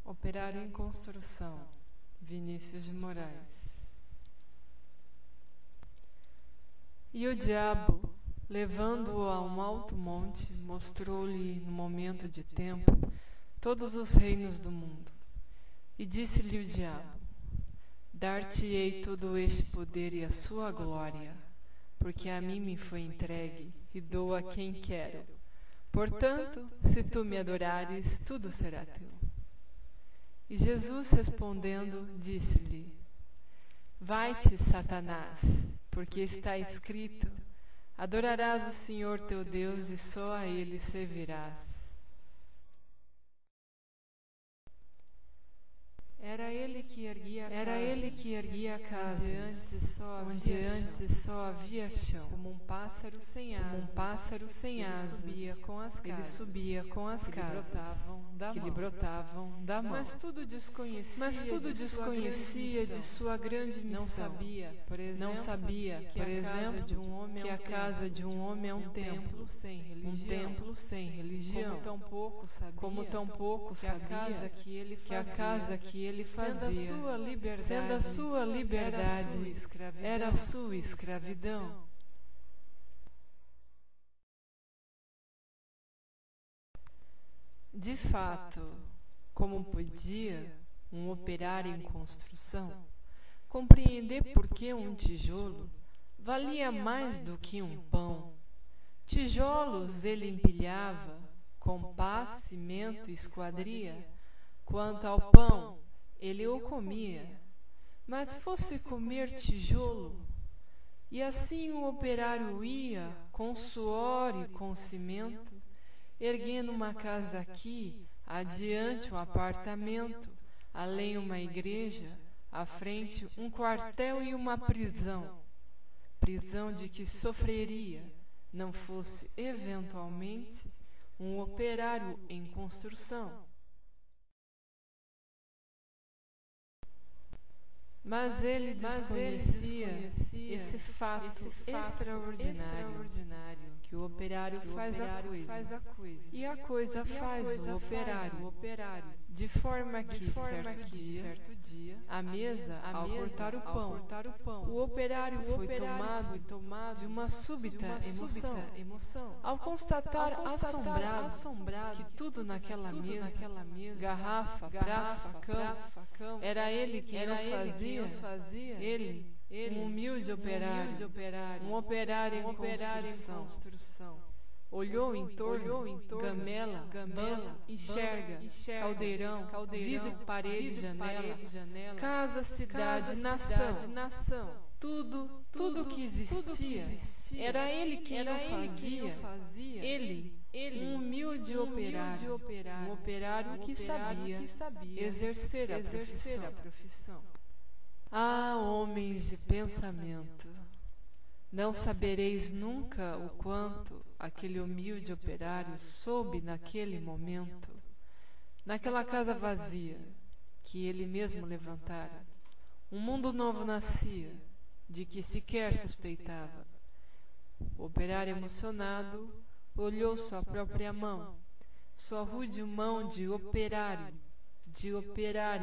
Operário em construção, Vinícius de Moraes. E o diabo, levando-o a um alto monte, mostrou-lhe, no momento de tempo, todos os reinos do mundo. E disse-lhe o diabo: Dar-te-ei todo este poder e a sua glória, porque a mim me foi entregue, e dou a quem quero. Portanto, se tu me adorares, tudo será teu. E Jesus, respondendo, disse-lhe: Vai-te, Satanás, porque está escrito: Adorarás o Senhor teu Deus e só a Ele servirás. Era ele que erguia a casa, onde antes só havia chão, como um pássaro sem asas, ele subia com as casas que lhe brotavam da mão. Mas tudo desconhecia de sua grande missão. Não sabia, por exemplo, que a casa de um homem é um templo sem religião, como tampouco sabia que a casa que ele fazia, sendo a sua liberdade, era a sua escravidão. De fato, como podia um operário em construção compreender por que um tijolo valia mais do que um pão? Tijolos ele empilhava com pá, cimento e esquadria. Quanto ao pão, ele o comia, mas fosse comer tijolo. E assim o operário ia, com suor e com cimento, erguendo uma casa aqui, adiante um apartamento, além uma igreja, à frente um quartel e uma prisão. Prisão de que sofreria, não fosse eventualmente um operário em construção. Mas ele desconhecia esse fato extraordinário, que o operário faz a coisa, e a coisa faz o operário, de forma que, certo dia, à mesa, ao cortar o pão, o operário foi tomado de uma súbita emoção, ao constatar assombrado que tudo naquela mesa, garrafa, prato, facão, era ele quem os fazia. Ele, um humilde operário, um operário em construção, olhou em torno, gamela, enxerga, caldeirão, vidro, parede, janela, casa, cidade, nação, tudo que existia, era ele quem o fazia, ele, um humilde operário, um operário que sabia exercer a profissão. Ah, homens de pensamento, não sabereis nunca o quanto aquele humilde operário soube naquele momento, naquela casa vazia que ele mesmo levantara. Um mundo novo nascia, de que sequer suspeitava. O operário emocionado olhou sua própria mão, sua rude mão de operário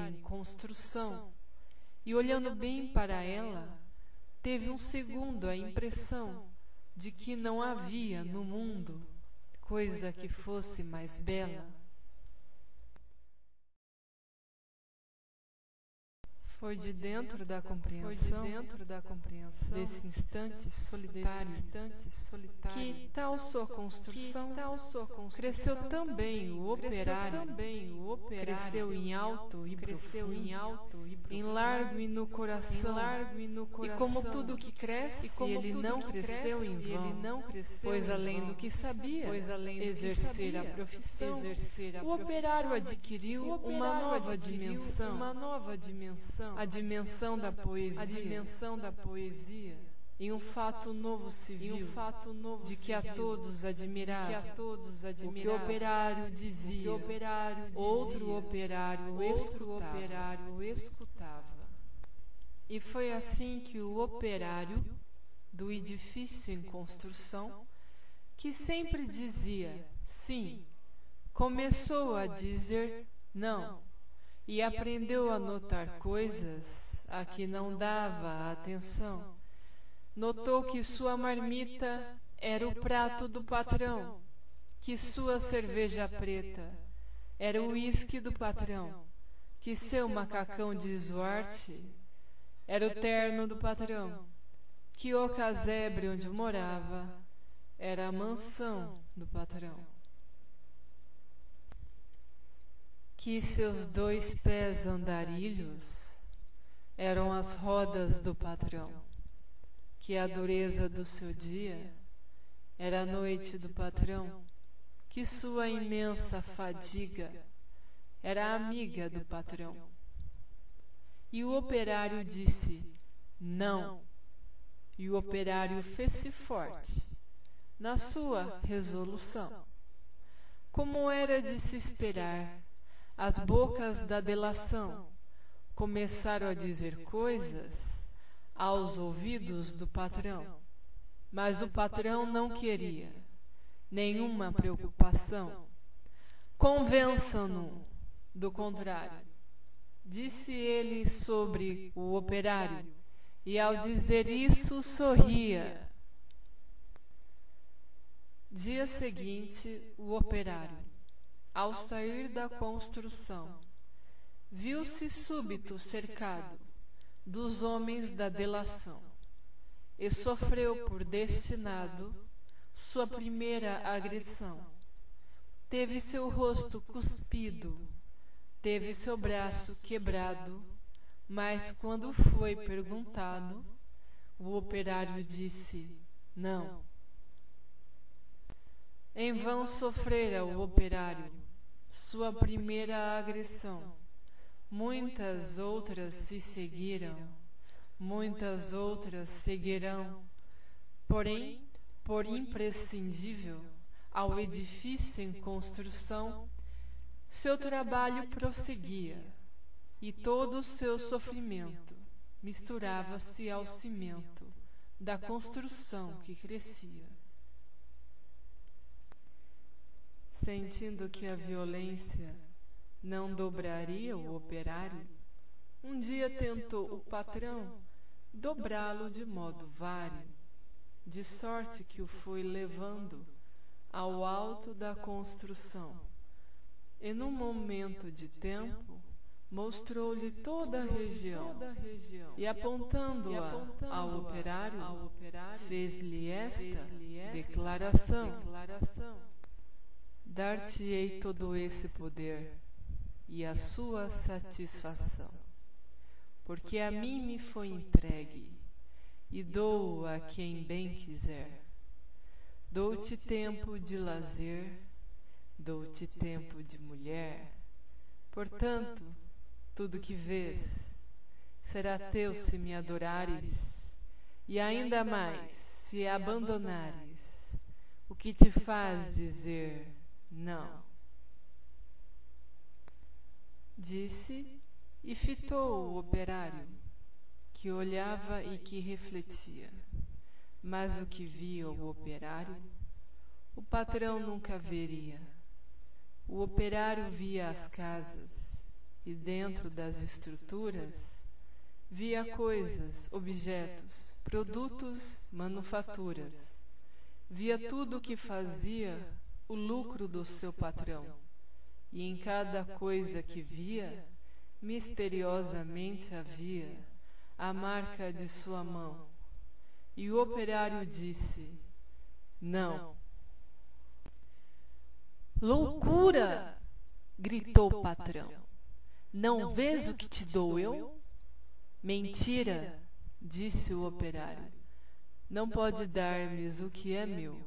em construção, e olhando bem para ela, teve um segundo a impressão de que não havia no mundo coisa que fosse mais bela. Foi de dentro da compreensão desse instante solitário que tal sua construção cresceu também o operário, cresceu em alto e profundo, em largo e no coração, e como tudo que cresce, ele não cresceu em vão, pois além do que sabia exercer a profissão, o operário adquiriu uma nova dimensão, a dimensão da poesia, e um fato novo se viu, de que a todos admirava, o que o operário dizia, outro operário escutava. E foi assim que o operário do edifício em construção, que sempre dizia sim, começou a dizer não, e aprendeu a notar coisas a que não dava atenção. Notou que sua marmita era o prato do patrão, que sua cerveja preta era o uísque do patrão, que seu macacão de Zwarte era o terno do patrão, que o casebre onde morava era a mansão do patrão, que seus 2 pés andarilhos eram as rodas do patrão, que a dureza do seu dia era a noite do patrão, que sua imensa fadiga era a amiga do patrão. E o operário disse: não. E o operário fez-se forte na sua resolução. Como era de se esperar, as bocas da delação começaram a dizer coisas aos ouvidos do patrão, mas o patrão não queria nenhuma preocupação. Convençam-no do contrário, disse ele sobre o operário, e ao dizer isso sorria. Dia seguinte, o operário, ao sair da construção, viu-se súbito cercado dos homens da delação e sofreu por destinado sua primeira agressão. Teve seu rosto cuspido, teve seu braço quebrado, mas quando foi perguntado, o operário disse: não. Em vão sofrera o operário sua primeira agressão. Muitas outras se seguiram, muitas outras seguirão. Porém, por imprescindível ao edifício em construção, seu trabalho prosseguia, e todo o seu sofrimento misturava-se ao cimento da construção que crescia. Sentindo que a violência não dobraria o operário, um dia tentou o patrão dobrá-lo de modo vário, de sorte que o foi levando ao alto da construção, e num momento de tempo mostrou-lhe toda a região, e apontando-a ao operário, fez-lhe esta declaração: dar-te-ei todo esse poder e a sua satisfação, porque a mim me foi entregue, e dou-o a quem bem quiser. Dou-te tempo de lazer, dou-te tempo de mulher. Portanto, tudo que vês será teu se me adorares, e ainda mais se abandonares o que te faz dizer não. Disse e fitou o operário, que olhava e que refletia. Mas o que via o operário, o patrão nunca veria. O operário via as casas, e dentro das estruturas via coisas, objetos, produtos, manufaturas. Via tudo o que fazia o lucro do seu patrão, e em cada coisa que via, misteriosamente havia a marca de sua mão. E o operário disse: não. Loucura! Gritou o patrão. Não vês o que te dou eu? Mentira! Disse o operário. Não pode dar-me o que é meu.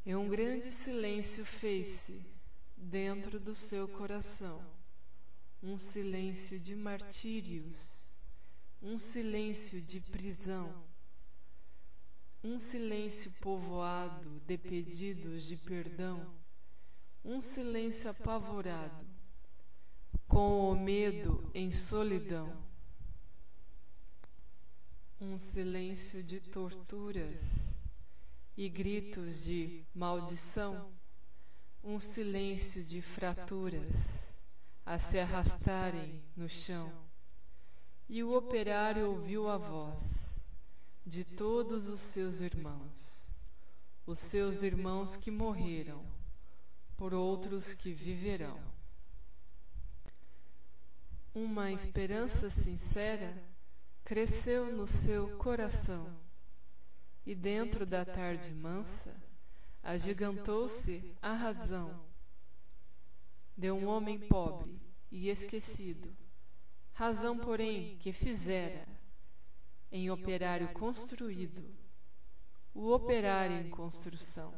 E um grande silêncio fez-se dentro do seu coração, um silêncio de martírios, um silêncio de prisão, um silêncio povoado de pedidos de perdão, um silêncio apavorado, com o medo em solidão, um silêncio de torturas e gritos de maldição, um silêncio de fraturas a se arrastarem no chão, e o operário ouviu a voz de todos os seus irmãos que morreram, por outros que viverão. Uma esperança sincera cresceu no seu coração, e dentro da tarde mansa agigantou-se a razão de um homem pobre e esquecido, razão, porém, que fizera em operário construído o operário em construção.